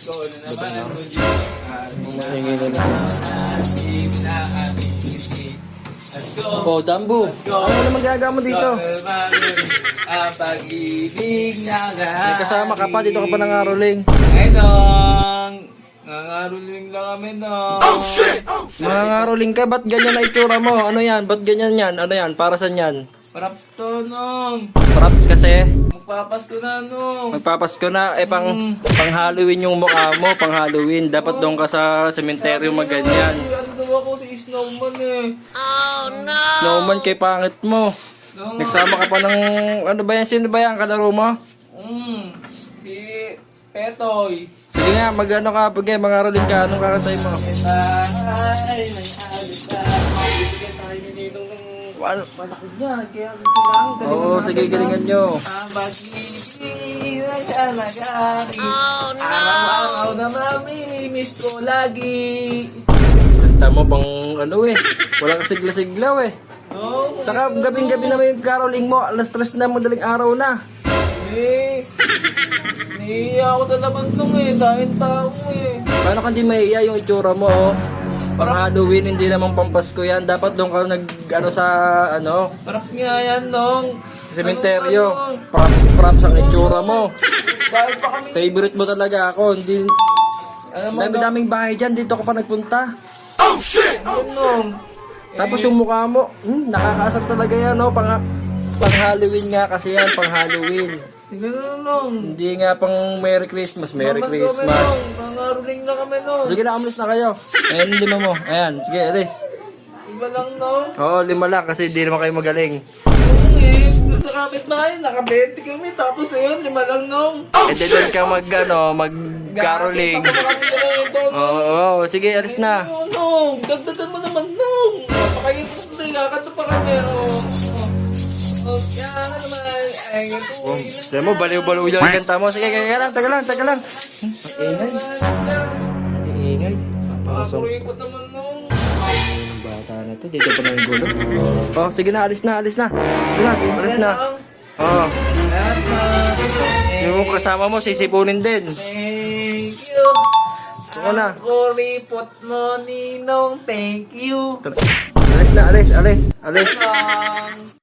ko na naman. Let's go. Oh, Dambu. Ano naman gagawa mo dito? Ang pag-ibig na May kasama ka pa, dito ka pa nangaroling. Ay, dong. Nangaroling lang kami, dong. Nangaroling ka, ba't ganyan na itsura mo? Ano yan? Ba't ganyan yan? Ano yan? Para saan yan? Props to, nong. Props kasi. Magpapasko na, nong. Magpapasko na, pang Halloween yung mukha mo, pang Halloween. Dapat doon ka sa sementeryo magganyan. Ano daw ako si Snowman eh. Snowman, kay pangit mo. Snowman. Nagsama ka pa ng, ano ba yan? Sino ba yan? Kalaro mo? Si Petoy. Sige nga, mag-ano ka, pag mangaroling ka, anong kakantay mo? Ay, may alis na. Bibigyan tayo ni Ninong ng Ano? malaki niyan. Kaya kailangan galingan Oo, natin, sige, no? galingan nyo. Ang pag-ibig ay alagari. Araw-araw na mamimiss ko lagi. Basta mo bang, ano walang kasigla-siglaw No, Saka gabing-gabi na may caroling mo, alas 3 na, madaling araw na. Niya ako sa labas nung dahil tao Paano ka di maiiya yung itsura mo, oh? Pang Halloween, hindi naman pampasko yan. Dapat doon ka Parang nga yan, nung. sementeryo. Props ang itsura mo. Dahil pa kami. Favorite mo talaga ako. Hindi, Alam mo, dami-daming bahay dyan, dito ka pa nagpunta. yun, nung. Tapos yung mukha mo, nakakaasar talaga yan, no? Pang Halloween nga kasi yan, pang Halloween. Sige na, nung. Hindi nga pang Merry Christmas, Merry Christmas. Nangaruling na kami, nung. Sige na, amulis na kayo. Ayan, 5 mo. Ayan, sige, alis. Iba lang, nung. Oo, 5 lang kasi di naman kayo magaling. Sa kapitbahay, naka-20 kami. Tapos ayun, 5 lang, nung. E di doon ka mag-caroling. Oo, sige, alis na. Nung, dagdagan mo naman, nung. Napakayin mo sa kakanta pa kami, yan naman. Ay, ito. Sabi mo, baliw-baliw yung kanta mo. Sige, taga lang. Ingay. Papasok. Nakakurikot naman, nung. Yung bata na to, dito pa na yung gulo. Oh, sige na, alis na. Sige na, alis na. Oo. Lahat na. Yung kasama mo, sisipunin din. Thank you. Ako na. Ako report mo, Ninong. Thank you. Alis na, alis. Ang